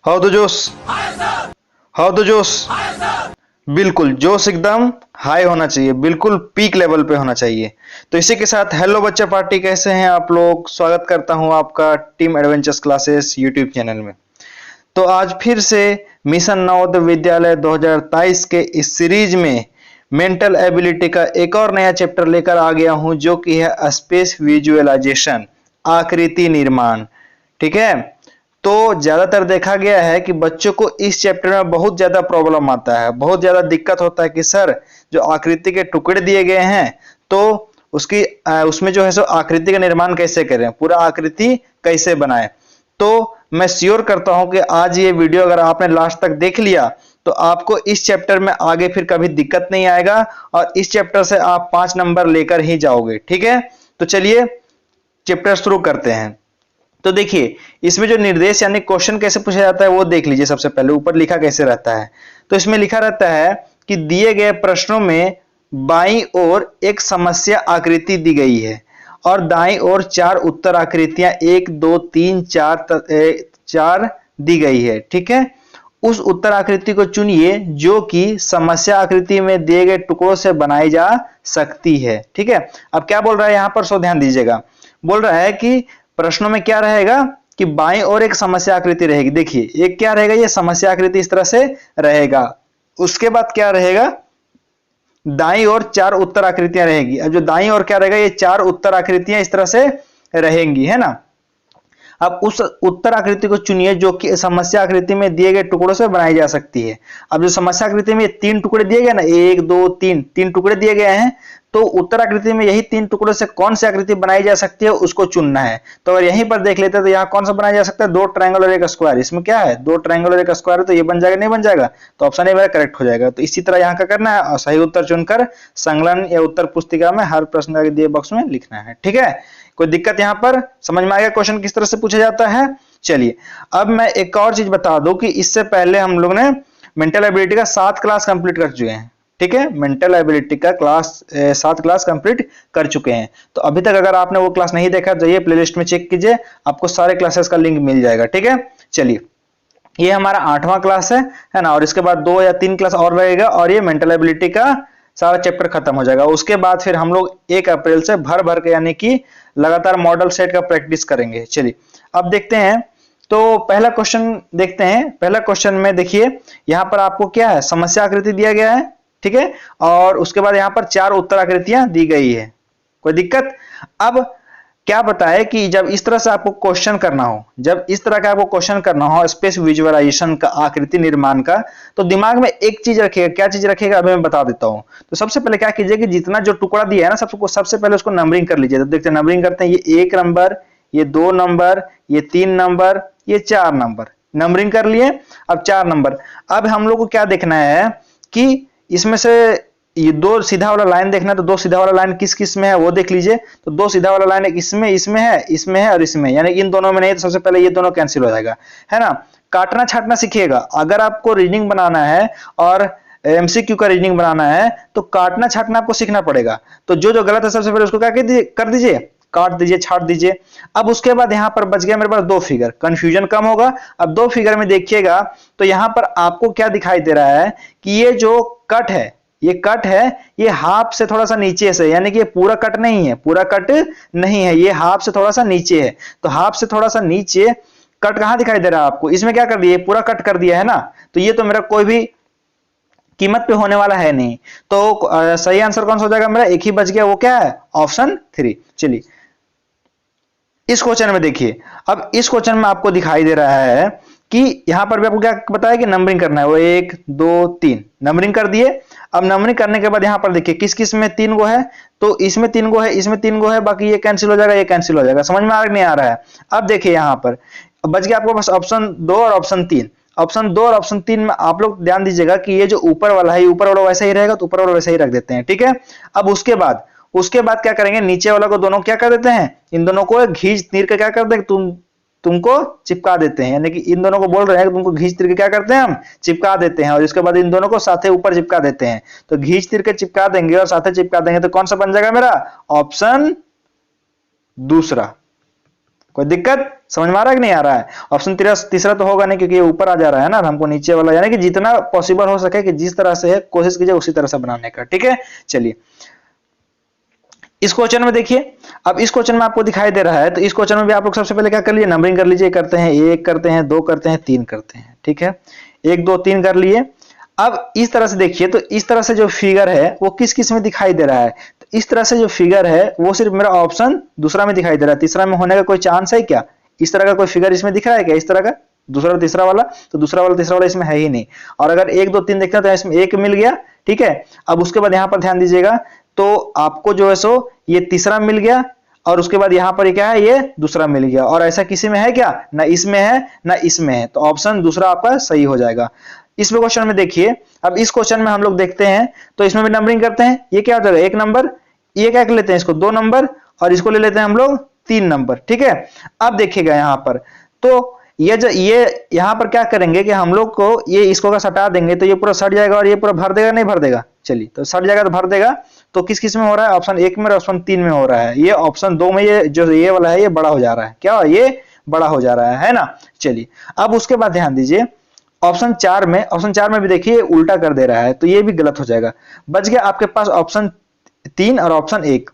How the जोश, how the जोश। बिल्कुल जोश एकदम हाई होना चाहिए, बिल्कुल पीक लेवल पे होना चाहिए। तो इसी के साथ हेलो बच्चा पार्टी, कैसे हैं आप लोग? स्वागत करता हूं आपका team adventures classes YouTube channel में। तो आज फिर से मिशन नवोदय विद्यालय 2023 के इस सीरीज में मेंटल एबिलिटी का एक और नया चैप्टर लेकर आ गया हूं, जो कि है स्पेस विजुअलाइजेशन, आकृति निर्माण। ठीक है, तो ज्यादातर देखा गया है कि बच्चों को इस चैप्टर में बहुत ज्यादा प्रॉब्लम आता है, बहुत ज्यादा दिक्कत होता है कि सर जो आकृति के टुकड़े दिए गए हैं तो उसमें जो है सो आकृति का निर्माण कैसे करें, पूरा आकृति कैसे बनाएं। तो मैं श्योर करता हूं कि आज ये वीडियो अगर आपने लास्ट तक देख लिया तो आपको इस चैप्टर में आगे फिर कभी दिक्कत नहीं आएगा और इस चैप्टर से आप 5 नंबर लेकर ही जाओगे। ठीक है, तो चलिए चैप्टर शुरू करते हैं। तो देखिए इसमें जो निर्देश यानी क्वेश्चन कैसे पूछा जाता है वो देख लीजिए। सबसे पहले ऊपर लिखा कैसे रहता है, तो इसमें लिखा रहता है कि दिए गए प्रश्नों में बाईं ओर एक समस्या आकृति दी गई है और दाईं ओर 4 उत्तर आकृतियां 1 2 3 4 दी गई है। ठीक है, उस उत्तर आकृति को चुनिए जो कि समस्या आकृति में दिए गए टुकड़ों से बनाई जा सकती है। ठीक है, अब क्या बोल रहा है यहां पर, सो ध्यान दीजिएगा। बोल रहा है कि प्रश्नों में क्या रहेगा कि बाईं ओर एक समस्या आकृति रहेगी। देखिए एक क्या रहेगा, ये समस्या आकृति इस तरह से रहेगा। उसके बाद क्या रहेगा, दाईं ओर 4 उत्तर आकृतियां रहेगी। अब जो दाईं ओर क्या रहेगा, ये 4 उत्तर आकृतियां इस तरह से रहेंगी, है ना। अब उस उत्तर आकृति को चुनिए जो कि समस्या आकृति में दिए गए टुकड़ों से बनाई जा सकती है। अब जो समस्या आकृति में 3 टुकड़े दिए गए ना, 1 2 3 टुकड़े दिए गए हैं, तो उत्तर आकृति में यही 3 टुकड़ों से कौन सी आकृति बनाई जा सकती है उसको चुनना है। तो अगर यहीं पर देख लेते हैं तो यहाँ कौन सा बनाया जा सकता है, 2 ट्रायंगल और एक स्क्वायर। इसमें क्या है, 2 ट्रायंगल और एक स्क्वायर है, तो ये बन जाएगा नहीं बन जाएगा, तो ऑप्शन ए मेरा करेक्ट हो जाएगा। तो इसी तरह यहाँ का करना है और सही उत्तर चुनकर संलग्न या उत्तर पुस्तिका में हर प्रश्न के दिए बॉक्स में लिखना है। ठीक है, कोई दिक्कत यहाँ पर समझ में आ गया क्वेश्चन किस तरह से पूछा जाता है। चलिए अब मैं एक और चीज बता दूं कि इससे पहले हम लोग ने मेंटल एबिलिटी का 7 क्लास कंप्लीट कर चुके हैं। ठीक है, मेंटल एबिलिटी का 7 क्लास कंप्लीट कर चुके हैं। तो अभी तक अगर आपने वो क्लास नहीं देखा तो ये प्लेलिस्ट में चेक कीजिए, आपको सारे क्लासेस का लिंक मिल जाएगा। ठीक है, चलिए ये हमारा 8वां क्लास है ना, और इसके बाद 2 या 3 क्लास और रहेगा और ये मेंटल एबिलिटी का सारा चैप्टर खत्म हो जाएगा। उसके बाद फिर हम लोग 1 अप्रैल से भर भर के यानी कि लगातार मॉडल सेट का प्रैक्टिस करेंगे। चलिए अब देखते हैं, तो पहला क्वेश्चन देखते हैं। पहला क्वेश्चन में देखिए यहाँ पर आपको क्या है, समस्या आकृति दिया गया है। ठीक है, और उसके बाद यहाँ पर 4 उत्तर आकृतियां दी गई है। कोई दिक्कत? अब क्या बताए कि जब इस तरह से आपको क्वेश्चन करना हो, जब इस तरह का आपको क्वेश्चन करना हो स्पेस विजुअलाइजेशन का, आकृति निर्माण का, तो दिमाग में एक चीज रखिएगा। क्या चीज रखिएगा अभी मैं बता देता हूं। तो सबसे पहले क्या कीजिए कि जितना जो टुकड़ा दिया है ना, सबसे पहले उसको नंबरिंग कर लीजिए। तो देखते हैं नंबरिंग करते हैं, ये 1 नंबर, ये 2 नंबर, ये 3 नंबर, ये 4 नंबर, नंबरिंग कर लिए। अब 4 नंबर, अब हम लोग को क्या देखना है कि इसमें से ये 2 सीधा वाला लाइन देखना है, तो 2 सीधा वाला लाइन किस किस में है वो देख लीजिए। तो 2 सीधा वाला लाइन इसमें है और इसमें, यानी इन दोनों में नहीं, तो सबसे पहले ये दोनों कैंसिल हो जाएगा, है ना। काटना छाटना सीखिएगा। अगर आपको रीजनिंग बनाना है और एमसीक्यू का रीजनिंग बनाना है तो काटना छाटना आपको सीखना पड़ेगा। तो जो जो गलत है सबसे पहले उसको क्या कर दीजिए, काट दीजिए, छाट दीजिए। अब उसके बाद यहां पर बच गया मेरे पास 2 फिगर, कंफ्यूजन कम होगा। अब 2 फिगर में देखिएगा तो यहां पर आपको क्या दिखाई दे रहा है कि ये जो कट है, ये कट है, ये हाफ से थोड़ा सा नीचे से, यानी कि ये पूरा कट नहीं है, पूरा कट नहीं है, ये हाफ से थोड़ा सा नीचे है। तो हाफ से थोड़ा सा नीचे कट कहां दिखाई दे रहा है आपको, इसमें क्या कर दिया, पूरा कट कर दिया है ना। तो ये तो मेरा कोई भी कीमत पे होने वाला है नहीं। तो सही आंसर कौन सा हो जाएगा मेरा, एक ही बच गया, वो क्या है, ऑप्शन 3। चलिए इस क्वेश्चन में देखिए, अब इस क्वेश्चन में आपको दिखाई दे रहा है कि यहां पर भी आपको क्या बताया कि नंबरिंग करना है, वो 1 2 3 नंबरिंग कर दिए। अब नंबरिंग करने के बाद यहां पर देखिए किस किस में 3 गो है, तो इसमें 3 गो है, इसमें 3 गो है, बाकी ये कैंसिल हो जाएगा, ये कैंसिल हो जाएगा। समझ में आ नहीं आ रहा है? अब देखिए यहां पर बच गया आपको बस ऑप्शन 2 और ऑप्शन 3। ऑप्शन 2 और ऑप्शन 3 में आप लोग ध्यान दीजिएगा कि ये जो ऊपर वाला है, ऊपर वाला वैसा ही रहेगा, तो ऊपर वाला वैसा ही रख देते हैं। ठीक है, अब उसके बाद क्या करेंगे, नीचे वाला को दोनों क्या कर देते हैं, इन दोनों को घींच तीर के क्या कर देंगे, तुमको चिपका देते हैं। यानी कि इन दोनों को बोल रहे हैं कि तुमको घींच तीर के क्या करते हैं, हम चिपका देते हैं। और इसके बाद इन दोनों को साथे ऊपर चिपका देते हैं। तो घींच तीर के चिपका देंगे और साथे चिपका देंगे, तो कौन सा बन जाएगा मेरा, ऑप्शन दूसरा। कोई दिक्कत समझ में आ रहा है कि नहीं आ रहा है? ऑप्शन तीसरा तो होगा नहीं क्योंकि ये ऊपर आ जा रहा है ना, हमको नीचे वाला, यानी कि जितना पॉसिबल हो सके कि जिस तरह से है कोशिश कीजिए उसी तरह से बनाने का, ठीक है। चलिए इस क्वेश्चन में देखिए, अब इस क्वेश्चन में आपको दिखाई दे रहा है, तो इस क्वेश्चन में भी आप लोग सबसे पहले क्या कर लिए, नंबरिंग कर लीजिए। करते हैं 1 करते हैं 2 करते हैं 3 करते हैं, ठीक है। 1 2 3 कर लिए। अब इस तरह से देखिए, तो इस तरह से जो फिगर है वो किस किस में दिखाई दे रहा है, तो इस तरह से जो फिगर है वो सिर्फ मेरा ऑप्शन दूसरा में दिखाई दे रहा है, तीसरा में होने का कोई चांस है क्या? इस तरह का कोई फिगर इसमें दिख रहा है क्या, इस तरह का दूसरा और तीसरा वाला? तो दूसरा वाला तीसरा वाला इसमें है ही नहीं। और अगर 1 2 3 देखते हैं तो इसमें 1 मिल गया, ठीक है। अब उसके बाद यहां पर ध्यान दीजिएगा, तो आपको जो है सो ये तीसरा मिल गया, और उसके बाद यहां पर क्या है, ये दूसरा मिल गया। और ऐसा किसी में है क्या? ना इसमें है ना इसमें है, तो ऑप्शन दूसरा आपका सही हो जाएगा। इस क्वेश्चन में देखिए, अब इस क्वेश्चन में हम लोग देखते हैं, तो इसमें भी नंबरिंग करते हैं। ये क्या हो जाएगा, 1 नंबर, ये क्या कर लेते हैं इसको 2 नंबर, और इसको ले लेते हैं हम लोग 3 नंबर, ठीक है। अब देखिएगा यहां पर, तो ये यहां पर क्या करेंगे कि हम लोग को ये इसको अगर सटा देंगे तो ये पूरा सट जाएगा, और ये पूरा भर देगा नहीं भर देगा? चलिए, तो सट जाएगा तो भर देगा। तो किस किस में हो रहा है, ऑप्शन 1 में और ऑप्शन 3 में हो रहा है। ये ऑप्शन 2 में ये जो ये वाला है ये बड़ा हो जा रहा है, क्या ये बड़ा हो जा रहा है ना। चलिए अब उसके बाद ध्यान दीजिए, ऑप्शन 4 में भी देखिए उल्टा कर दे रहा है, तो ये भी गलत हो जाएगा। बच गया आपके पास ऑप्शन 3 और ऑप्शन 1।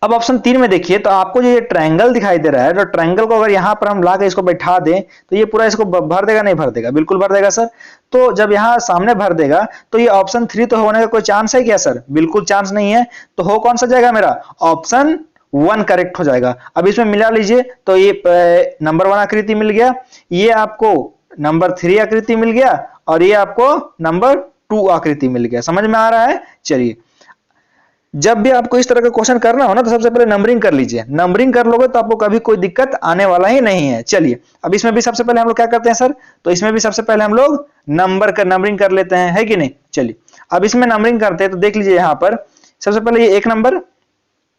अब ऑप्शन 3 में देखिए, तो आपको जो ये ट्रायंगल दिखाई दे रहा है, तो ट्रायंगल को अगर यहां पर हम लाके इसको बैठा दें तो ये पूरा इसको भर देगा नहीं भर देगा? बिल्कुल भर देगा सर। तो जब यहां सामने भर देगा तो ये ऑप्शन 3 तो होने का कोई चांस है क्या सर? बिल्कुल चांस नहीं है। तो हो कौन सा जाएगा मेरा, ऑप्शन 1 करेक्ट हो जाएगा। अब इसमें मिला लीजिए, तो ये नंबर 1 आकृति मिल गया, ये आपको नंबर 3 आकृति मिल गया, और ये आपको नंबर 2 आकृति मिल गया। समझ में आ रहा है? चलिए, जब भी आपको इस तरह का क्वेश्चन करना हो ना, तो सबसे पहले नंबरिंग कर लीजिए। नंबरिंग कर लोगे तो आपको कभी कोई दिक्कत आने वाला ही नहीं है। चलिए, अब इसमें भी सबसे पहले हम लोग क्या करते हैं सर, तो इसमें भी सबसे पहले हम लोग नंबरिंग कर लेते हैं, है कि नहीं। चलिए, अब इसमें नंबरिंग करते हैं, तो देख लीजिए यहां पर सबसे पहले ये 1 नंबर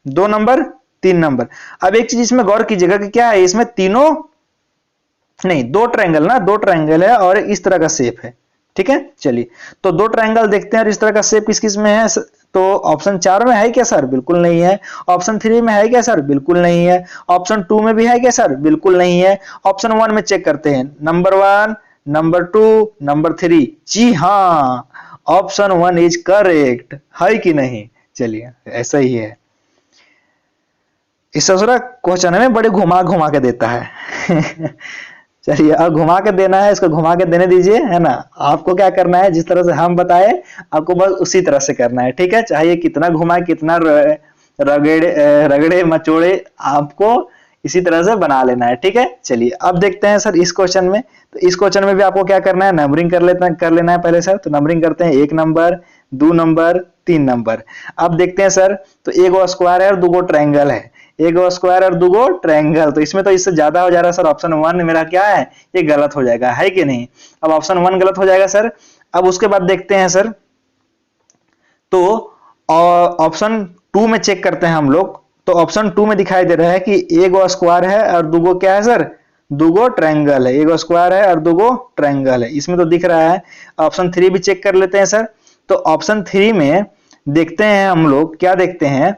2 नंबर 3 नंबर। अब एक चीज इसमें गौर कीजिएगा कि क्या है, इसमें तीनों नहीं, 2 ट्रायंगल ना, 2 ट्रायंगल है और इस तरह का शेप है, ठीक है। चलिए, तो 2 ट्रायंगल देखते हैं, और इस तरह का शेप किस किस में है, तो ऑप्शन 4 में है क्या सर? बिल्कुल नहीं है। ऑप्शन 3 में है क्या सर? बिल्कुल नहीं है। ऑप्शन 2 में भी है क्या सर? बिल्कुल नहीं है। ऑप्शन 1 में चेक करते हैं, नंबर 1 नंबर 2 नंबर 3, जी हाँ, ऑप्शन 1 इज करेक्ट, है कि नहीं? चलिए, ऐसा ही है। इस क्वेश्चन में बड़े घुमा घुमा के देता है चलिए, अब घुमा के देना है, इसको घुमा के देने दीजिए, है ना। आपको क्या करना है, जिस तरह से हम बताए आपको बस उसी तरह से करना है, ठीक है। चाहे कितना घुमाए, कितना रगड़े मचोड़े, आपको इसी तरह से बना लेना है, ठीक है। चलिए, अब देखते हैं सर इस क्वेश्चन में, तो इस क्वेश्चन में भी आपको क्या करना है, नंबरिंग कर लेना है पहले सर। तो नंबरिंग करते हैं, 1 नंबर 2 नंबर 3 नंबर। अब देखते हैं सर, तो 1 स्क्वायर है और 2 ट्रायंगल है, 1 स्क्वायर और 2 ट्रायंगल, तो इसमें तो इससे ज्यादा हो जा रहा है सर। ऑप्शन 1 मेरा क्या है, ये गलत हो जाएगा, है कि नहीं। अब ऑप्शन 1 गलत हो जाएगा सर। अब उसके बाद देखते हैं सर, तो ऑप्शन 2 में चेक करते हैं हम लोग। तो ऑप्शन 2 में दिखाई दे रहा है कि 1 स्क्वायर है और 2 क्या है सर, 2 ट्रायंगल है। 1 स्क्वायर है और 2 ट्रायंगल है, इसमें तो दिख रहा है। ऑप्शन 3 भी चेक कर लेते हैं सर। तो ऑप्शन 3 में देखते हैं हम लोग, क्या देखते हैं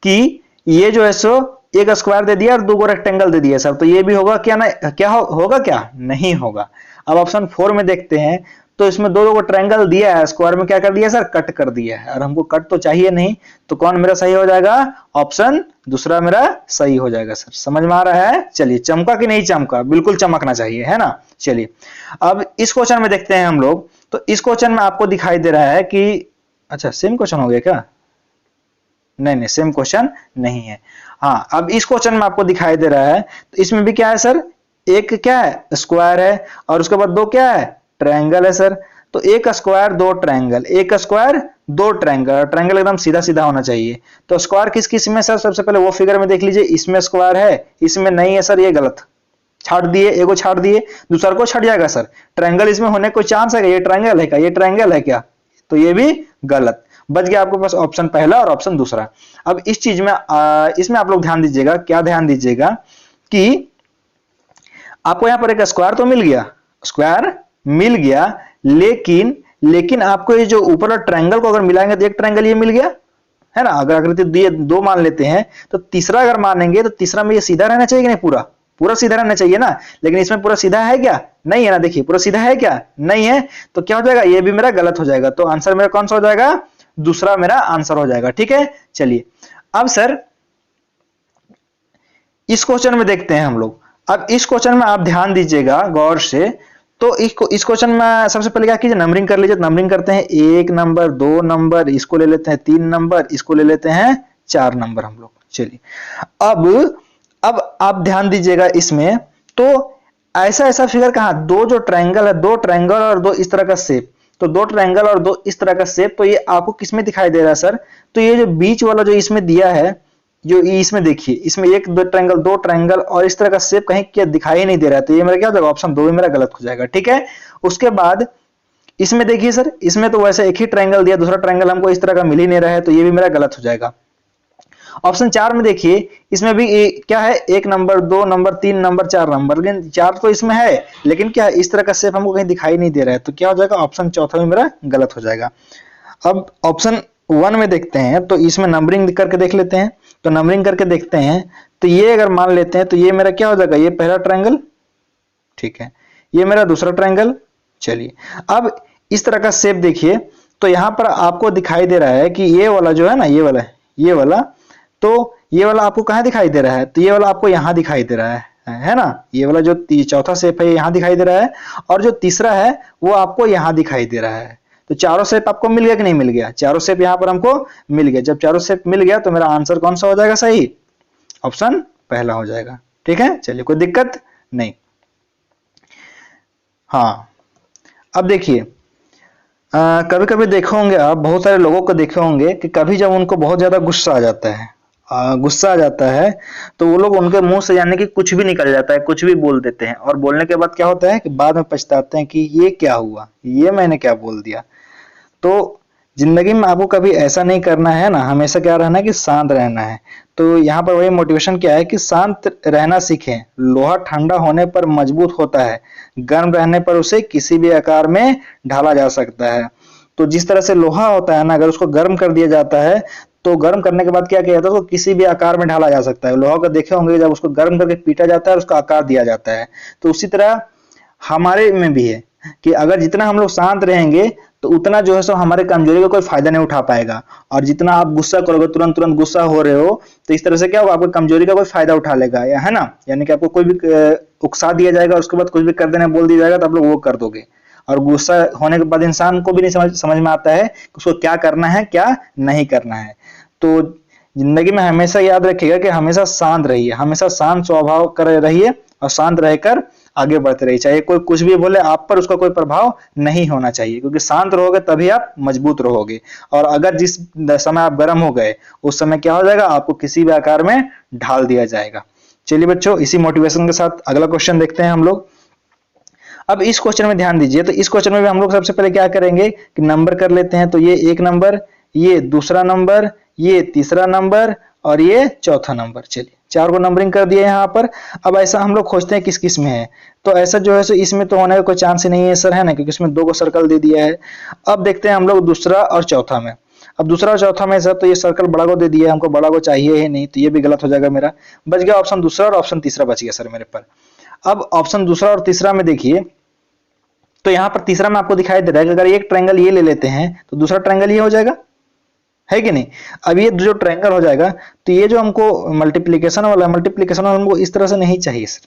कि ये जो है सो 1 स्क्वायर दे दिया और 2 रेक्टेंगल दे दिया सर, तो ये भी होगा क्या ना, क्या होगा क्या, नहीं होगा। अब ऑप्शन 4 में देखते हैं, तो इसमें 2 ट्रायंगल दिया है, स्क्वायर में क्या कर दिया सर, कट कर दिया है, और हमको कट तो चाहिए नहीं, तो कौन मेरा सही हो जाएगा, ऑप्शन दूसरा मेरा सही हो जाएगा सर। समझ में आ रहा है? चलिए, चमका कि नहीं चमका, बिल्कुल चमकना चाहिए, है ना। चलिए, अब इस क्वेश्चन में देखते हैं हम लोग। तो इस क्वेश्चन में आपको दिखाई दे रहा है कि, अच्छा सेम क्वेश्चन हो गया क्या, नहीं सेम क्वेश्चन नहीं है। हाँ, अब इस क्वेश्चन में आपको दिखाई दे रहा है, तो इसमें भी क्या है सर, 1 क्या है, स्क्वायर है, और उसके बाद 2 क्या है, ट्रायंगल है सर। तो 1 square 2 triangle, 1 square 2 triangle, triangle एकदम सीधा सीधा होना चाहिए। तो स्क्वायर किस किस में सर, सबसे पहले वो फिगर में देख लीजिए, इसमें स्क्वायर है, इसमें नहीं है सर, ये गलत, छाट दिए, एगो छाट दिए, दूसरा को छट जाएगा सर। ट्रायंगल इसमें होने कोई चांस है, ये ट्रायंगल है क्या, ये ट्रायंगल है क्या, तो ये भी गलत। बच गया आपके पास ऑप्शन पहला और ऑप्शन दूसरा। अब इस चीज में इसमें आप लोग ध्यान दीजिएगा, क्या ध्यान दीजिएगा कि आपको यहां पर एक स्क्वायर तो मिल गया, स्क्वायर मिल गया, लेकिन आपको ये जो ऊपर ट्रायंगल को अगर मिलाएंगे तो एक ट्रायंगल ये मिल गया, है ना। अगर आकृति दिए 2 मान लेते हैं तो तीसरा अगर मानेंगे तो तीसरा में ये सीधा रहना चाहिए कि नहीं, पूरा पूरा सीधा रहना चाहिए ना। लेकिन इसमें पूरा सीधा है क्या, नहीं है ना। देखिए पूरा सीधा है क्या, नहीं है। तो क्या हो जाएगा, ये भी मेरा गलत हो जाएगा। तो आंसर मेरा कौन सा हो जाएगा, दूसरा मेरा आंसर हो जाएगा। ठीक है, चलिए अब सर इस क्वेश्चन में देखते हैं हम लोग। अब इस क्वेश्चन में आप ध्यान दीजिएगा गौर से। तो इस क्वेश्चन में सबसे पहले क्या कीजिए, नंबरिंग कर लीजिए। नंबरिंग करते हैं 1 नंबर, 2 नंबर, इसको ले लेते हैं 3 नंबर, इसको ले लेते हैं 4 नंबर हम लोग। चलिए अब आप ध्यान दीजिएगा इसमें। तो ऐसा फिगर कहां, दो जो ट्रायंगल है, 2 ट्रायंगल और 2 इस तरह का शेप। तो 2 ट्रायंगल और 2 इस तरह का शेप, तो ये आपको किसमें दिखाई दे रहा है सर, तो ये जो बीच वाला जो इसमें दिया है, जो इसमें देखिए, इसमें 1 2 ट्रायंगल, 2 ट्रायंगल और इस तरह का शेप कहीं क्या दिखाई नहीं दे रहा है। तो ये मेरा क्या हो जाएगा, ऑप्शन 2 भी मेरा गलत हो जाएगा। ठीक है, उसके बाद इसमें देखिए सर, इसमें तो वैसे एक ही ट्रायंगल दिया, दूसरा ट्रायंगल हमको इस तरह का मिल ही नहीं रहा है, तो ये भी मेरा गलत हो जाएगा। ऑप्शन 4 में देखिए, इसमें भी क्या है, 1 नंबर, 2 नंबर, 3 नंबर, 4 नंबर, लेकिन 4 तो इसमें है, लेकिन क्या इस तरह का शेप हमको कहीं दिखाई नहीं दे रहा है। तो क्या हो जाएगा, ऑप्शन चौथा में मेरा गलत हो जाएगा। अब ऑप्शन 1 में देखते हैं, तो इसमें नंबरिंग करके देख लेते हैं। तो नंबरिंग करके देखते हैं, तो ये अगर मान लेते हैं तो ये मेरा क्या हो जाएगा, ये पहला ट्रायंगल, ठीक है, ये मेरा दूसरा ट्रायंगल। चलिए अब इस तरह का शेप देखिए, तो यहां पर आपको दिखाई दे रहा है कि ये वाला जो है ना, ये वाला तो ये वाला आपको कहां दिखाई दे रहा है, तो ये वाला आपको यहां दिखाई दे रहा है ना। ये वाला जो चौथा शेप है यहां दिखाई दे रहा है, और जो तीसरा है वो आपको यहां दिखाई दे रहा है। तो चारों शेप आपको मिल गया कि नहीं मिल गया, चारों शेप यहां पर हमको मिल गया। जब चारों शेप मिल गया तो मेरा आंसर कौन सा हो जाएगा, सही, ऑप्शन पहला हो जाएगा। ठीक है, चलिए कोई दिक्कत नहीं। हाँ, अब देखिए, कभी कभी देखे होंगे आप, बहुत सारे लोगों को देखे होंगे कि कभी जब उनको बहुत ज्यादा गुस्सा आ जाता है, गुस्सा आ जाता है, तो वो लोग, उनके मुंह से यानी कि कुछ भी निकल जाता है, कुछ भी बोल देते हैं, और बोलने के बाद क्या होता है कि बाद में पछताते हैं कि ये क्या हुआ, ये मैंने क्या बोल दिया। तो जिंदगी में आपको कभी ऐसा नहीं करना है ना, हमेशा क्या रहना है कि शांत रहना है। तो यहाँ पर वही मोटिवेशन क्या है कि शांत रहना सीखें। लोहा ठंडा होने पर मजबूत होता है, गर्म रहने पर उसे किसी भी आकार में ढाला जा सकता है। तो जिस तरह से लोहा होता है ना, अगर उसको गर्म कर दिया जाता है तो गर्म करने के बाद क्या किया जाता है, उसको किसी भी आकार में ढाला जा सकता है। लोहा को देखे होंगे, जब उसको गर्म करके पीटा जाता है उसका आकार दिया जाता है। तो उसी तरह हमारे में भी है कि अगर जितना हम लोग शांत रहेंगे तो उतना जो है सो हमारे कमजोरी का कोई फायदा नहीं उठा पाएगा। और जितना आप गुस्सा करोगे, तुरंत तुरंत गुस्सा हो रहे हो, तो इस तरह से क्या होगा, आपको कमजोरी का कोई फायदा उठा लेगा, या है ना। यानी कि आपको कोई भी उकसा दिया जाएगा, उसके बाद कुछ भी कर देने बोल दिया जाएगा तो आप लोग वो कर दोगे। और गुस्सा होने के बाद इंसान को भी नहीं समझ में आता है कि उसको क्या करना है, क्या नहीं करना है। तो जिंदगी में हमेशा याद रखिएगा कि हमेशा शांत रहिए, हमेशा शांत स्वभाव कर रहिए, और शांत रहकर आगे बढ़ते रहिए। चाहे कोई कुछ भी बोले, आप पर उसका कोई प्रभाव नहीं होना चाहिए, क्योंकि शांत रहोगे तभी आप मजबूत रहोगे। और अगर जिस समय आप गर्म हो गए, उस समय क्या हो जाएगा, आपको किसी भी आकार में ढाल दिया जाएगा। चलिए बच्चों, इसी मोटिवेशन के साथ अगला क्वेश्चन देखते हैं हम लोग। अब इस क्वेश्चन में ध्यान दीजिए। तो इस क्वेश्चन में भी हम लोग सबसे पहले क्या करेंगे कि नंबर कर लेते हैं। तो ये 1 नंबर, ये दूसरा नंबर, ये तीसरा नंबर, और ये चौथा नंबर। चलिए 4 को नंबरिंग कर दिया यहाँ पर। अब ऐसा हम लोग खोजते हैं किस किस में है। तो ऐसा जो है सो इसमें तो होने का कोई चांस ही नहीं है सर, है ना, क्योंकि इसमें 2 को सर्कल दे दिया है। अब देखते हैं हम लोग दूसरा और चौथा में। अब दूसरा और चौथा में सर, तो ये सर्कल बड़ा को दे दिया है, हमको बड़ा को चाहिए ही नहीं, तो ये भी गलत हो जाएगा मेरा। बच गया ऑप्शन दूसरा और ऑप्शन तीसरा बच गया सर मेरे पर। अब ऑप्शन दूसरा और तीसरा में देखिए, तो यहाँ पर तीसरा में आपको दिखाई दे रहा है कि अगर एक ट्रायंगल ये ले लेते हैं तो दूसरा ट्रायंगल ये हो जाएगा, है कि नहीं। अब ये जो ट्रायंगल हो जाएगा, तो ये जो हमको मल्टीप्लिकेशन वाला हमको इस तरह से नहीं चाहिए सर,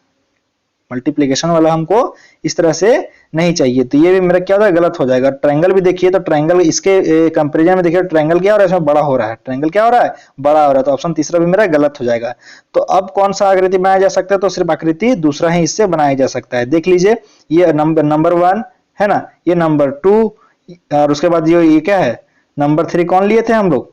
मल्टीप्लिकेशन वाला हमको इस तरह से नहीं चाहिए। तो ये भी मेरा क्या होगा, गलत हो जाएगा। ट्रायंगल भी देखिए, तो ट्रायंगल इसके कंपैरिजन में देखिए, ट्रायंगल क्या हो रहा है, इसमें बड़ा हो रहा है, ट्रायंगल क्या हो रहा है, बड़ा हो रहा है। तो ऑप्शन तीसरा भी मेरा गलत हो जाएगा। तो अब कौन सा आकृति बनाया जा सकता है, तो सिर्फ आकृति दूसरा ही इससे बनाया जा सकता है। देख लीजिए, ये नंबर 1 है ना, ये नंबर 2, और उसके बाद ये क्या है, नंबर 3 कौन लिए थे हम लोग,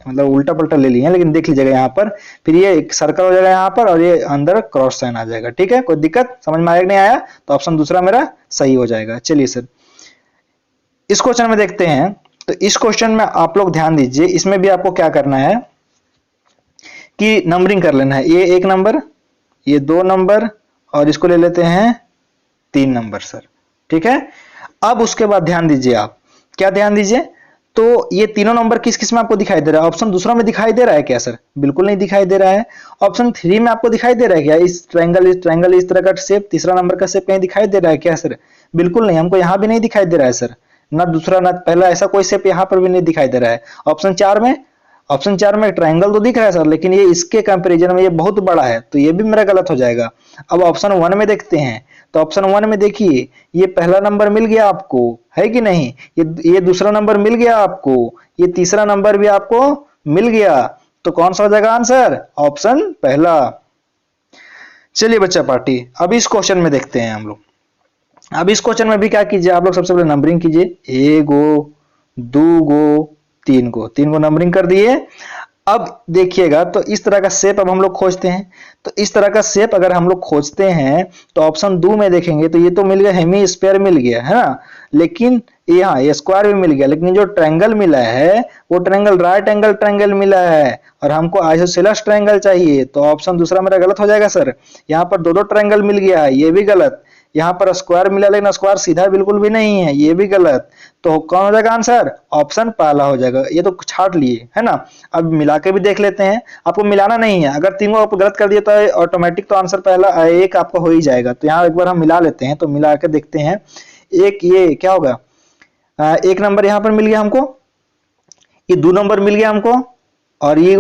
मतलब उल्टा पलटा ले लिए हैं, लेकिन देख लीजिएगा यहाँ पर, फिर ये एक सर्कल हो जाएगा यहाँ पर, और ये अंदर क्रॉस साइन आ जाएगा। ठीक है, कोई दिक्कत समझ में आया कि नहीं आया, तो ऑप्शन दूसरा मेरा सही हो जाएगा। चलिए सर, इस क्वेश्चन में देखते हैं। तो इस क्वेश्चन में आप लोग ध्यान दीजिए, इसमें भी आपको क्या करना है कि नंबरिंग कर लेना है। ये 1 नंबर, ये 2 नंबर, और इसको ले लेते हैं 3 नंबर सर। ठीक है, अब उसके बाद ध्यान दीजिए, आप क्या ध्यान दीजिए, तो ये तीनों नंबर किस किस में आपको दिखाई दे रहा है? ऑप्शन दूसरा में दिखाई दे रहा है क्या सर? बिल्कुल नहीं दिखाई दे रहा है। ऑप्शन 3 में आपको दिखाई दे रहा है क्या? इस ट्रायंगल इस तरह का शेप, तीसरा नंबर का शेप कहीं दिखाई दे रहा है क्या सर? बिल्कुल नहीं, हमको यहाँ भी नहीं दिखाई दे रहा है सर, ना दूसरा ना पहला, ऐसा कोई शेप यहाँ पर भी नहीं दिखाई दे रहा है। ऑप्शन 4 में ट्रायंगल तो दिख रहा है सर, लेकिन ये इसके कंपैरिजन में ये बहुत बड़ा है, तो ये भी मेरा गलत हो जाएगा। अब ऑप्शन 1 में देखते हैं, तो ऑप्शन 1 में देखिए, ये पहला नंबर मिल गया आपको, है कि नहीं? ये दूसरा नंबर मिल गया आपको, ये तीसरा नंबर भी आपको मिल गया, तो कौन सा हो जाएगा आंसर? ऑप्शन पहला। चलिए बच्चा पार्टी, अब इस क्वेश्चन में देखते हैं हम लोग। अब इस क्वेश्चन में भी क्या कीजिए आप लोग, सबसे पहले नंबरिंग कीजिए, 1 गो, 2 गो, 3 गो नंबरिंग कर दिए। अब देखिएगा, तो इस तरह का शेप अब हम लोग खोजते हैं। तो इस तरह का शेप अगर हम लोग खोजते हैं तो ऑप्शन 2 में देखेंगे, तो ये तो मिल गया, हेमी स्क्वायर मिल गया है ना, लेकिन यहाँ ये स्क्वायर भी मिल गया, लेकिन जो ट्रायंगल मिला है वो ट्रायंगल राइट एंगल ट्रायंगल मिला है, और हमको आइसोसेलेस ट्रायंगल चाहिए, तो ऑप्शन दूसरा मेरा गलत हो जाएगा सर। यहाँ पर दो ट्रायंगल मिल गया है, ये भी गलत। यहाँ पर स्क्वायर मिला, लेकिन स्क्वायर सीधा बिल्कुल भी नहीं है, ये भी गलत। तो कौन हो जाएगा आंसर? ऑप्शन पहला हो जाएगा। ये तो छाट लिए है ना। अब मिला के भी देख लेते हैं, आपको मिलाना नहीं है, अगर तीनों आप गलत कर दिए तो ऑटोमेटिक तो आंसर पहला एक आपका हो ही जाएगा। तो यहाँ एक बार हम मिला लेते हैं, तो मिला के देखते हैं। एक ये क्या होगा, एक नंबर यहाँ पर मिल गया हमको, ये 2 नंबर मिल गया हमको, और ये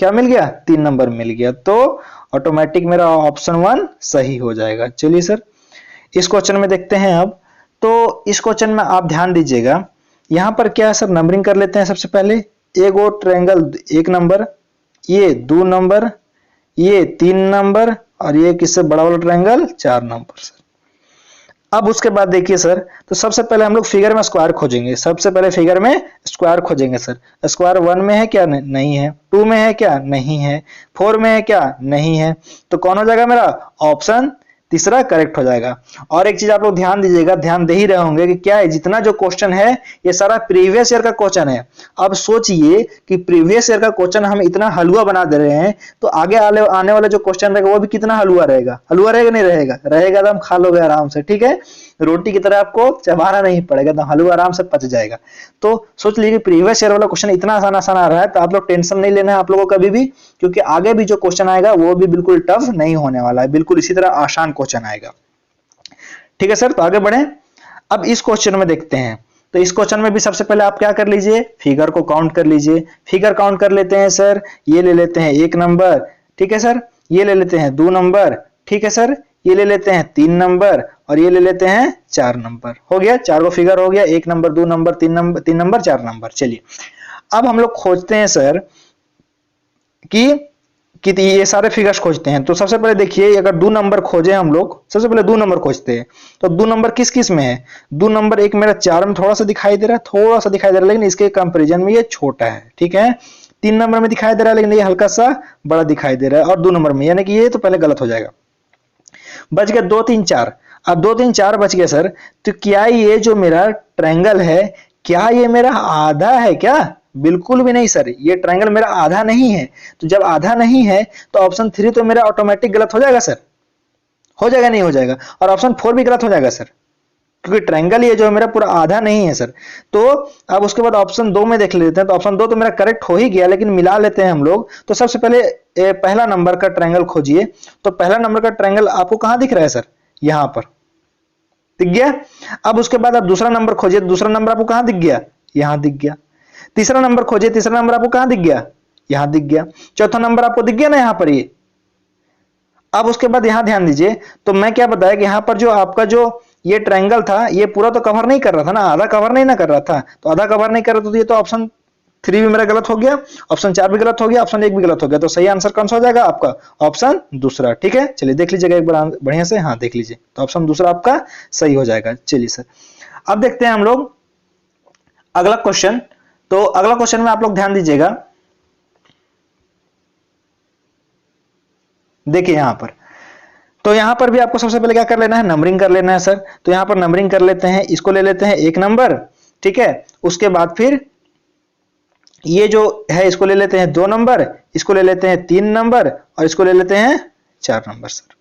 क्या मिल गया? 3 नंबर मिल गया, तो ऑटोमेटिक मेरा ऑप्शन 1 सही हो जाएगा। चलिए सर, इस क्वेश्चन में देखते हैं अब। तो इस क्वेश्चन में आप ध्यान दीजिएगा, यहां पर क्या है सर, नंबरिंग कर लेते हैं। सबसे पहले एक और ट्रायंगल 1 नंबर, ये 2 नंबर, ये 3 नंबर, और ये किससे बड़ा वाला ट्रायंगल 4 नंबर सर। अब उसके बाद देखिए सर, तो सबसे पहले हम लोग फिगर में स्क्वायर खोजेंगे। सबसे पहले फिगर में स्क्वायर खोजेंगे सर। स्क्वायर 1 में है क्या? नहीं है। 2 में है क्या? नहीं है। 4 में है क्या? नहीं है। तो कौन हो जाएगा मेरा? ऑप्शन तीसरा करेक्ट हो जाएगा। और एक चीज आप लोग ध्यान दीजिएगा, ध्यान दे ही रहे होंगे कि क्या है, जितना जो क्वेश्चन है ये सारा प्रीवियस ईयर का क्वेश्चन है। अब सोचिए कि प्रीवियस ईयर का क्वेश्चन हम इतना हलवा बना दे रहे हैं, तो आगे आने वाला जो क्वेश्चन रहेगा वो भी कितना हलवा रहेगा। हलवा रहेगा नहीं रहेगा? रहेगा, तो हम खा लोगे आराम से, ठीक है। रोटी की तरह आपको चबाना नहीं पड़ेगा, तो हलवा आराम से पच जाएगा। तो सोच लीजिए प्रीवियस ईयर वाला क्वेश्चन इतना आसान आसान आ रहा है, तो आप लोग टेंशन नहीं लेना है आप लोगों को कभी भी, क्योंकि आगे भी जो क्वेश्चन आएगा वो भी बिल्कुल टफ नहीं होने वाला है, बिल्कुल इसी तरह आसान क्वेश्चन आएगा। ठीक है सर, तो आगे बढ़े। अब इस क्वेश्चन में देखते हैं। तो इस क्वेश्चन में भी सबसे पहले आप क्या कर लीजिए, फिगर को काउंट कर लीजिए। फिगर काउंट कर लेते हैं सर, ये ले लेते हैं 1 नंबर, ठीक है सर, ये ले लेते हैं 2 नंबर, ठीक है सर, ये ले लेते हैं 3 नंबर, और ये ले लेते हैं 4 नंबर। हो गया, 4 फिगर हो गया, 1 नंबर, 2 नंबर, 3 नंबर, 4 नंबर। चलिए अब हम लोग खोजते हैं सर कि ये सारे फिगर्स खोजते हैं। तो सबसे पहले देखिए, अगर 2 नंबर खोजे हम लोग, सबसे पहले 2 नंबर खोजते हैं। तो 2 नंबर किस किस में है? 2 नंबर एक मेरा 4 में थोड़ा सा दिखाई दे रहा है, थोड़ा सा दिखाई दे रहा है, लेकिन इसके कंपैरिजन में ये छोटा है, ठीक है। 3 नंबर में दिखाई दे रहा है, लेकिन ये हल्का सा बड़ा दिखाई दे रहा है, और 2 नंबर में, यानी कि ये तो पहले गलत हो जाएगा। बच गया 2 3 4। अब 2 3 4 बच गया सर। तो क्या ये जो मेरा ट्रायंगल है, क्या ये मेरा आधा है क्या? बिल्कुल भी नहीं सर, ये ट्रायंगल मेरा आधा नहीं है। तो जब आधा नहीं है तो ऑप्शन 3 तो मेरा ऑटोमेटिक गलत हो जाएगा सर। हो जाएगा नहीं हो जाएगा? और ऑप्शन 4 भी गलत हो जाएगा सर, क्योंकि ट्रायंगल ये जो है मेरा पूरा आधा नहीं है सर। तो अब उसके बाद ऑप्शन 2 में देख लेते हैं। तो ऑप्शन 2 तो मेरा करेक्ट हो ही गया, लेकिन मिला लेते हैं हम लोग। तो सबसे पहले पहला नंबर का ट्रायंगल खोजिए। तो पहला नंबर का ट्रायंगल आपको कहां दिख रहा है सर? यहां पर दिख गया। अब उसके बाद आप दूसरा नंबर खोजिए। दूसरा नंबर आपको कहां दिख गया? यहां दिख गया। तीसरा नंबर खोजिए। तीसरा नंबर आपको कहां दिख गया? यहां दिख गया। चौथा नंबर आपको दिख गया ना यहां पर ये। अब उसके बाद यहां ध्यान दीजिए, तो मैं क्या बताया कि यहां पर जो आपका जो ये ट्रायंगल था, ये पूरा तो कवर नहीं कर रहा था ना, आधा कवर नहीं ना कर रहा था। तो आधा कवर नहीं कर रहा था, तो ये तो ऑप्शन 3 भी मेरा गलत हो गया, ऑप्शन 4 भी गलत हो गया, ऑप्शन 1 भी गलत हो गया। तो सही आंसर कौन सा हो जाएगा आपका? ऑप्शन दूसरा। ठीक है, चलिए देख लीजिएगा एक बार बढ़िया से। हाँ देख लीजिए, तो ऑप्शन दूसरा आपका सही हो जाएगा। चलिए सर, अब देखते हैं हम लोग अगला क्वेश्चन। तो अगला क्वेश्चन में आप लोग ध्यान दीजिएगा, देखिए यहां पर, तो यहां पर भी आपको सबसे पहले क्या कर लेना है? नंबरिंग कर लेना है सर। तो यहां पर नंबरिंग कर लेते हैं। इसको ले लेते हैं 1 नंबर, ठीक है। उसके बाद फिर ये जो है इसको ले लेते हैं 2 नंबर, इसको ले लेते हैं 3 नंबर, और इसको ले लेते हैं 4 नंबर सर।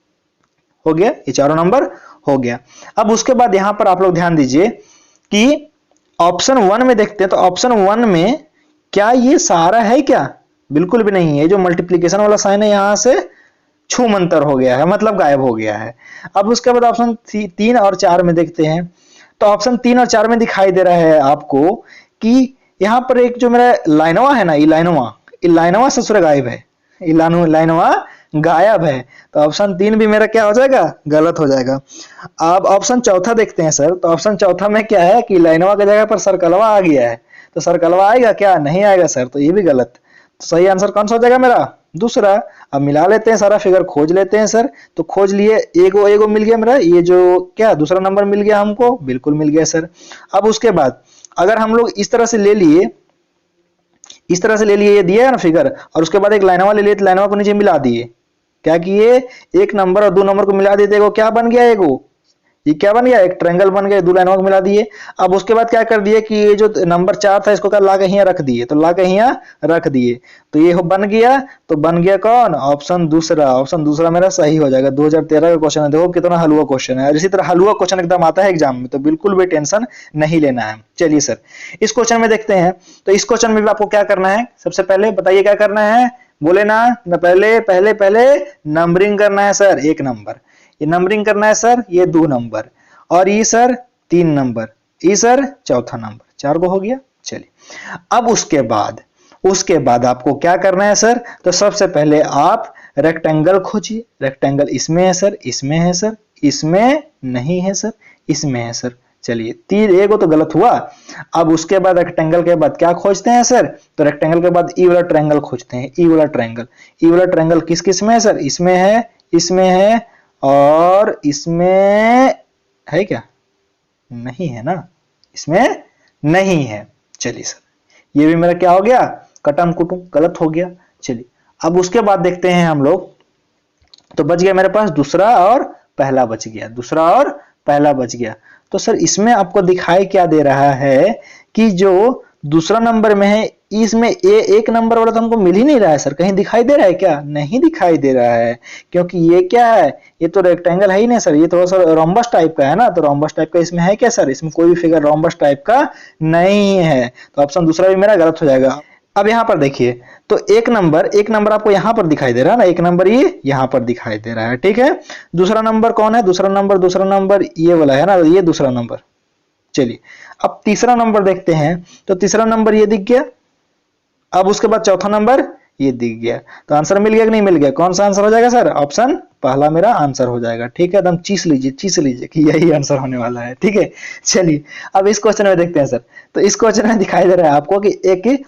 हो गया, ये चारों नंबर हो गया। अब उसके बाद यहां पर आप लोग ध्यान दीजिए कि ऑप्शन 1 में देखते हैं तो ऑप्शन 1 में क्या ये सारा है क्या? बिल्कुल भी नहीं है। जो मल्टीप्लीकेशन वाला साइन है यहां से छूमंतर हो गया है, मतलब गायब हो गया है। अब उसके बाद ऑप्शन 3 और 4 में देखते हैं तो ऑप्शन 3 और 4 में दिखाई दे रहा है आपको कि यहाँ पर एक जो मेरा लाइनवा है ना, इलाइनवा ससुर गायब है, लाइनवा गायब है। तो ऑप्शन 3 भी मेरा क्या हो जाएगा? गलत हो जाएगा। अब ऑप्शन चौथा देखते हैं सर। तो ऑप्शन चौथा में क्या है कि लाइनवा की जगह पर सर्कलवा आ गया है, तो सर्कलवा आएगा क्या? नहीं आएगा सर, तो ये भी गलत। तो सही आंसर कौन सा हो जाएगा मेरा? दूसरा। अब मिला लेते हैं, सारा फिगर खोज लेते हैं सर। तो खोज लिए, एगो मिल गया मेरा, ये जो क्या दूसरा नंबर मिल गया हमको, बिल्कुल मिल गया सर। अब उसके बाद अगर हम लोग इस तरह से ले लिए, ये दिया है ना फिगर, और उसके बाद एक लाइनवा ले लिए, तो लाइनवा को नीचे मिला दिए। क्या किए? एक नंबर और दो नंबर को मिला देते, क्या बन गया? ये क्या बन गया? एक ट्रायंगल बन गया। दो लाइनों को मिला दिए। अब उसके बाद क्या कर दिए कि ये जो नंबर 4 था इसको ला के यहाँ रख दिए, तो ला के यहाँ रख दिए, तो ये बन गया। तो बन गया कौन? ऑप्शन दूसरा। ऑप्शन दूसरा मेरा सही हो जाएगा। 2013 का क्वेश्चन है, देखो कितना हलवा क्वेश्चन है। और इसी तरह हलवा क्वेश्चन एकदम आता है एग्जाम में, तो बिल्कुल भी टेंशन नहीं लेना है। चलिए सर, इस क्वेश्चन में देखते हैं। तो इस क्वेश्चन में भी आपको क्या करना है? सबसे पहले बताइए क्या करना है? बोले ना, पहले नंबरिंग करना है सर। 1 नंबर, ये नंबरिंग करना है सर, ये 2 नंबर, और ये सर 3 नंबर, ये सर चौथा नंबर। 4 को हो गया। चलिए, अब उसके बाद आपको क्या करना है सर? तो सबसे पहले आप रेक्टेंगल खोजिए। रेक्टेंगल इसमें है सर, इसमें है सर, इसमें नहीं है सर, इसमें है सर। चलिए, 3 एगो तो गलत हुआ। अब उसके बाद रेक्टेंगल के बाद क्या खोजते हैं सर? तो रेक्टेंगल के बाद ई वाला ट्रायंगल खोजते हैं। ई वाला ट्रायंगल किस किस में है सर? इसमें है, इसमें है, और इसमें है क्या? नहीं है ना, इसमें नहीं है। चलिए सर, ये भी मेरा क्या हो गया? कटम कुटुम गलत हो गया। चलिए, अब उसके बाद देखते हैं हम लोग। तो बच गया मेरे पास दूसरा और पहला बच गया, दूसरा और पहला बच गया। तो सर इसमें आपको दिखाई क्या दे रहा है कि जो दूसरा नंबर में है, इसमें एक नंबर वाला तो हमको मिल ही नहीं रहा है सर। कहीं दिखाई दे रहा है क्या? नहीं दिखाई दे रहा है, क्योंकि ये क्या है? ये तो रेक्टेंगल है ही नहीं सर, ये थोड़ा सा रोम्बस टाइप का है ना। तो रोम्बस टाइप का इसमें है क्या सर? इसमें कोई भी फिगर रोम्बस टाइप का नहीं है। तो ऑप्शन दूसरा भी मेरा गलत हो जाएगा। अब यहाँ पर देखिए, तो एक नंबर आपको यहाँ पर दिखाई दे रहा है ना, एक नंबर ये यहाँ पर दिखाई दे रहा है, ठीक है। दूसरा नंबर कौन है? दूसरा नंबर ये वाला है ना, ये दूसरा नंबर। चलिए, अब तीसरा नंबर देखते हैं। तो तीसरा नंबर ये दिख गया। अब उसके बाद चौथा नंबर ये दिख गया। तो आंसर मिल गया कि नहीं मिल गया? कौन सा आंसर हो जाएगा सर? ऑप्शन पहला मेरा आंसर हो जाएगा, ठीक है। एकदम चीस लीजिए कि यही आंसर होने वाला है, ठीक है। चलिए, अब इस क्वेश्चन में देखते हैं सर। तो इस क्वेश्चन में दिखाई दे रहा है आपको कि एक,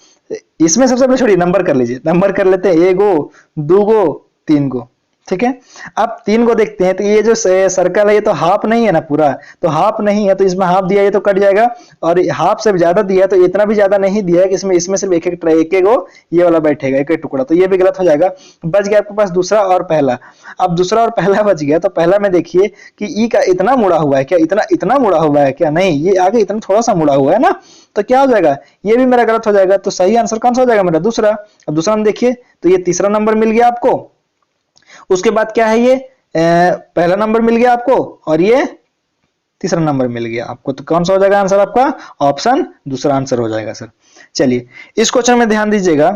इसमें सबसे पहले छोड़िए, नंबर कर लीजिए, नंबर कर लेते हैं। 1 गो, 2 गो, 3 गो, ठीक है। अब 3 को देखते हैं। तो ये जो सर्कल है ये तो हाफ नहीं है ना पूरा, तो हाफ नहीं है, तो इसमें हाफ दिया, ये तो कट जाएगा। और हाफ से ज्यादा दिया तो इतना भी ज्यादा नहीं दिया है कि इसमें सिर्फ एक गो ये वाला बैठेगा, एक टुकड़ा, तो ये भी गलत हो जाएगा। बच गया आपके पास दूसरा और पहला। अब दूसरा और पहला बच गया। तो पहला में देखिए कि ई का इतना मुड़ा हुआ है क्या? इतना मुड़ा हुआ है क्या? नहीं, ये आगे इतना थोड़ा सा मुड़ा हुआ है ना, तो क्या हो जाएगा? ये भी मेरा गलत हो जाएगा। तो सही आंसर कौन सा हो जाएगा मेरा? दूसरा। अब दूसरा में देखिए, तो ये तीसरा नंबर मिल गया आपको। उसके बाद क्या है? ये पहला नंबर मिल गया आपको, और ये तीसरा नंबर मिल गया आपको। तो कौन सा हो जाएगा आंसर आपका? ऑप्शन दूसरा आंसर हो जाएगा सर। चलिए, इस क्वेश्चन में ध्यान दीजिएगा।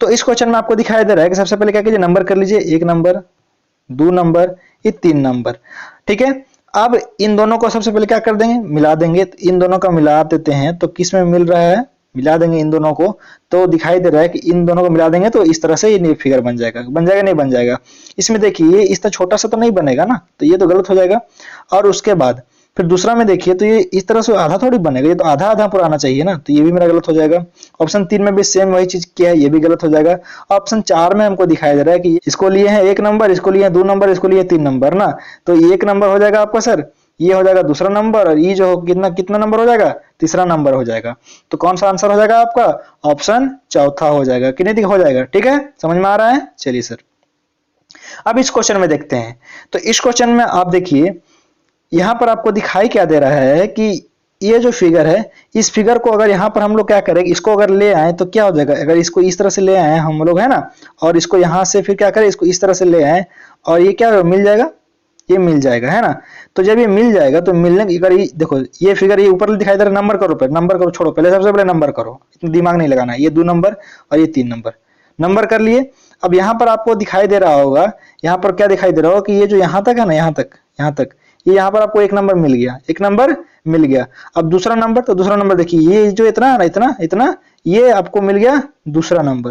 तो इस क्वेश्चन में आपको दिखाई दे रहा है कि सबसे पहले क्या कीजिए, नंबर कर लीजिए। 1 नंबर, 2 नंबर, ये 3 नंबर, ठीक है। अब इन दोनों को सबसे पहले क्या कर देंगे? मिला देंगे। तो इन दोनों का मिला देते हैं। तो किस में मिल रहा है? मिला देंगे इन दोनों को, तो दिखाई दे रहा है कि इन दोनों को मिला देंगे तो इस तरह से ये फिगर बन जाएगा। नहीं बन जाएगा। इसमें देखिए, ये इस तरह छोटा सा तो नहीं बनेगा ना, तो ये तो गलत हो जाएगा। और उसके बाद फिर दूसरा में देखिए, तो ये इस तरह से आधा थोड़ी बनेगा, ये तो आधा आधा पूरा आना चाहिए ना, तो ये भी मेरा गलत हो जाएगा। ऑप्शन 3 में भी सेम वही चीज किया है, ये भी गलत हो जाएगा। ऑप्शन 4 में हमको दिखाई दे रहा है कि इसको लिए हैं 1 नंबर, इसको लिए 2 नंबर, इसको लिए 3 नंबर ना, तो 1 नंबर हो जाएगा आपका सर, ये हो जाएगा दूसरा नंबर, और ये जो कितना नंबर हो जाएगा? तीसरा नंबर हो जाएगा। तो कौन सा आंसर हो जाएगा आपका? ऑप्शन चौथा हो जाएगा। कितने हो जाएगा? ठीक है, समझ में आ रहा है? चलिए सर, अब इस क्वेश्चन में देखते हैं। तो इस क्वेश्चन में आप देखिए, यहां पर आपको दिखाई क्या दे रहा है कि ये जो फिगर है, इस फिगर को अगर यहाँ पर हम लोग क्या करें, इसको अगर ले आए तो क्या हो जाएगा? अगर इसको इस तरह से ले आए हम लोग, है ना, और इसको यहाँ से फिर क्या करें, इसको इस तरह से ले आए, और ये क्या मिल जाएगा? ये मिल जाएगा, है ना। तो जब ये मिल जाएगा तो मिलने की अगर देखो ये फिगर ये ऊपर दिखाई दे रहा है, नंबर करो, पहले नंबर करो, छोड़ो पहले सबसे पहले नंबर करो, इतना दिमाग नहीं लगाना है। ये 2 नंबर और ये 3 नंबर, नंबर कर लिए। अब यहाँ पर आपको दिखाई दे रहा होगा, यहाँ पर क्या दिखाई दे रहा होगा कि ये जो यहाँ तक है ना, यहाँ तक ये यहाँ पर आपको 1 नंबर मिल गया, 1 नंबर मिल गया। अब दूसरा नंबर, तो दूसरा नंबर देखिए ये जो इतना है ना, इतना इतना ये आपको मिल गया दूसरा नंबर,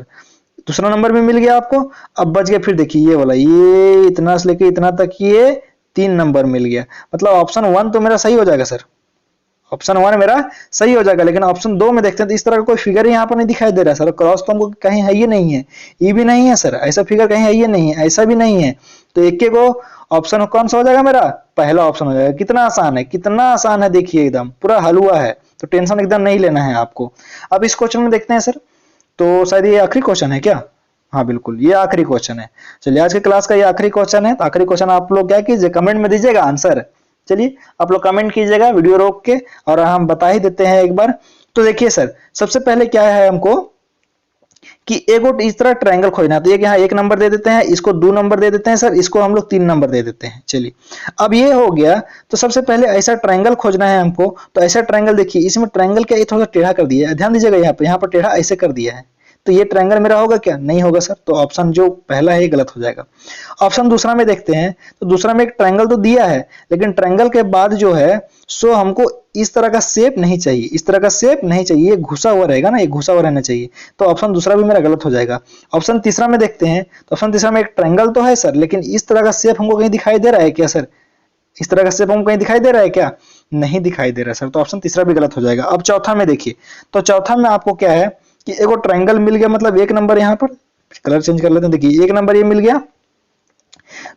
दूसरा नंबर भी मिल गया आपको। अब बच गया फिर देखिए ये वाला, ये इतना से लेके इतना तक ये 3 नंबर मिल गया। मतलब ऑप्शन 1 तो मेरा सही हो जाएगा सर, ऑप्शन 1 मेरा सही हो जाएगा। लेकिन ऑप्शन 2 में देखते हैं तो इस तरह का कोई फिगर यहाँ पर नहीं दिखाई दे रहा सर, क्रॉस तो हमको कहीं है ये नहीं है, ये भी नहीं है सर, ऐसा फिगर कहीं है ये नहीं है, ऐसा भी नहीं है। तो एक को ऑप्शन कौन सा हो जाएगा मेरा, पहला ऑप्शन हो जाएगा। कितना आसान है, कितना आसान है, देखिए एकदम पूरा हलवा है, तो टेंशन एकदम नहीं लेना है आपको। अब इस क्वेश्चन में देखते हैं सर, तो शायद ये आखिरी क्वेश्चन है क्या, हाँ बिल्कुल ये आखिरी क्वेश्चन है। चलिए आज के क्लास का ये आखिरी क्वेश्चन है, तो आखिरी क्वेश्चन आप लोग क्या कीजिए, कमेंट में दीजिएगा आंसर। चलिए आप लोग कमेंट कीजिएगा वीडियो रोक के, और हम बता ही देते हैं एक बार। तो देखिए सर, सबसे पहले क्या है हमको कि एक इस तरह ट्रायंगल खोजना है, तो एक यहाँ 1 नंबर दे देते हैं, इसको 2 नंबर दे देते हैं सर, इसको हम लोग 3 नंबर दे देते हैं। चलिए अब ये हो गया, तो सबसे पहले ऐसा ट्रायंगल खोजना है हमको। तो ऐसा ट्रायंगल देखिए, इसमें ट्रायंगल क्या थोड़ा सा टेढ़ा कर दिया है, ध्यान दीजिएगा, यहाँ पर टेढ़ा ऐसे कर दिया है, तो ये ट्रायंगल मेरा होगा क्या, नहीं होगा सर। तो ऑप्शन जो पहला है ये गलत हो जाएगा। ऑप्शन दूसरा में देखते हैं, तो दूसरा में एक ट्रायंगल तो दिया है, लेकिन ट्रायंगल के बाद जो है सो हमको इस तरह का शेप नहीं चाहिए, इस तरह का शेप नहीं चाहिए, ये घुसा हुआ रहेगा ना, ये घुसा हुआ रहना चाहिए। तो ऑप्शन दूसरा भी मेरा गलत हो जाएगा। ऑप्शन तीसरा में देखते हैं, तो ऑप्शन तीसरा में एक ट्रायंगल तो है सर, लेकिन इस तरह का शेप हमको कहीं दिखाई दे रहा है क्या सर, इस तरह का शेप हमको कहीं दिखाई दे रहा है क्या, नहीं दिखाई दे रहा सर। तो ऑप्शन तीसरा भी गलत हो जाएगा। अब चौथा में देखिए, तो चौथा में आपको क्या है कि एगो ट्रायंगल मिल गया, मतलब 1 नंबर यहाँ पर, कलर चेंज कर लेते हैं, देखिए 1 नंबर ये मिल गया।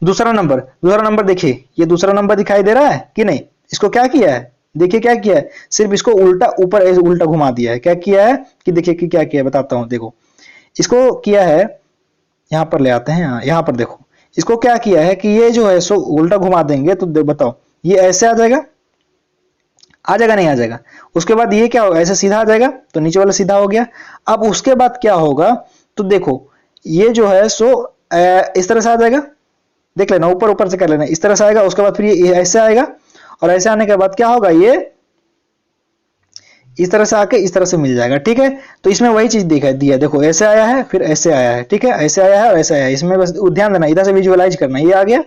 दूसरा नंबर देखिए, ये दूसरा नंबर दिखाई दे रहा है कि नहीं, इसको क्या किया है, देखिए क्या किया है, सिर्फ इसको उल्टा ऊपर ऐसे उल्टा घुमा दिया है। क्या किया है कि देखिए कि क्या किया है, बताता हूं, देखो इसको किया है, यहां पर ले आते हैं, यहां पर देखो इसको क्या किया है कि ये जो है सो उल्टा घुमा देंगे, तो बताओ ये ऐसे आ जाएगा, आ जाएगा नहीं आ जाएगा। उसके बाद ये क्या होगा, ऐसे सीधा आ जाएगा, तो नीचे वाला सीधा हो गया। अब उसके बाद क्या होगा, तो देखो ये जो है सो इस तरह से आ जाएगा, देख लेना, ऊपर ऊपर से कर लेना, इस तरह से आएगा। उसके बाद फिर ये ऐसे आएगा, और ऐसे आने के बाद क्या होगा, ये इस तरह से आके इस तरह से मिल जाएगा, ठीक है। तो इसमें वही चीज दिखाई दिया, देखो ऐसे आया है, फिर ऐसे आया है, ठीक है, ऐसे आया है और ऐसे आया है। इसमें बस ध्यान देना, इधर से विजुअलाइज करना, ये आ गया।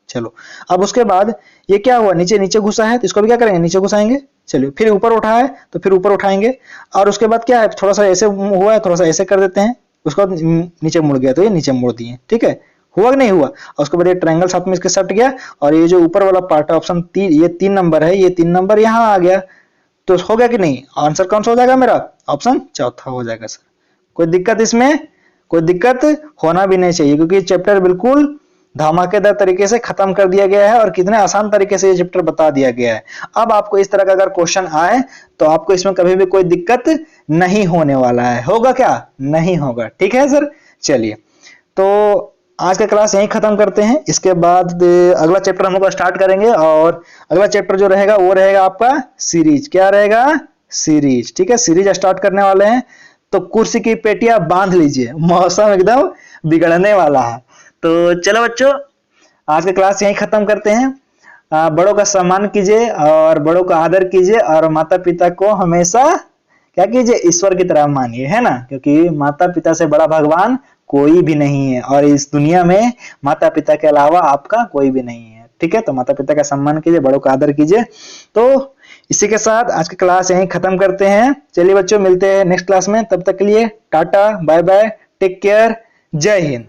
चलो अब उसके बाद ये क्या हुआ, नीचे घुसा है, तो इसको भी क्या करेंगे, नीचे घुसाएंगे। चलिए फिर ऊपर उठा है, तो फिर ऊपर उठाएंगे। और उसके बाद क्या है, थोड़ा सा ऐसे हुआ है, थोड़ा सा ऐसे कर देते हैं, उसके बाद नीचे मुड़ गया, तो ये नीचे मुड़ दिए, ठीक है, हुआ कि नहीं हुआ। और उसके बाद ये ट्रायंगल साथ में इसके सट गया, और ये जो ऊपर वाला पार्ट है ऑप्शन 3, ये 3 नंबर है, ये 3 नंबर यहाँ आ गया। तो हो गया कि नहीं, आंसर कौन सा हो जाएगा मेरा, ऑप्शन चौथा हो जाएगा सर। कोई दिक्कत इसमें, कोई दिक्कत होना भी नहीं चाहिए, क्योंकि चैप्टर बिल्कुल धमाकेदार तरीके से खत्म कर दिया गया है, और कितने आसान तरीके से ये चैप्टर बता दिया गया है। अब आपको इस तरह का अगर क्वेश्चन आए, तो आपको इसमें कभी भी कोई दिक्कत नहीं होने वाला है, होगा क्या, नहीं होगा, ठीक है सर। चलिए तो आज का क्लास यहीं खत्म करते हैं, इसके बाद अगला चैप्टर हम लोग स्टार्ट करेंगे, और अगला चैप्टर जो रहेगा वो रहेगा आपका सीरीज। क्या रहेगा, सीरीज, ठीक है, सीरीज स्टार्ट करने वाले हैं। तो कुर्सी की पेटियां बांध लीजिए, मौसम एकदम बिगड़ने वाला है। तो चलो बच्चों, आज का क्लास यहीं खत्म करते हैं। बड़ों का सम्मान कीजिए और बड़ों का आदर कीजिए, और माता पिता को हमेशा क्या कीजिए, ईश्वर की तरह मानिए, है ना, क्योंकि माता पिता से बड़ा भगवान कोई भी नहीं है, और इस दुनिया में माता पिता के अलावा आपका कोई भी नहीं है, ठीक है। तो माता पिता का सम्मान कीजिए, बड़ों का आदर कीजिए। तो इसी के साथ आज की क्लास यहीं खत्म करते हैं। चलिए बच्चों, मिलते हैं नेक्स्ट क्लास में, तब तक के लिए tata bye bye, take care, Jai Hind.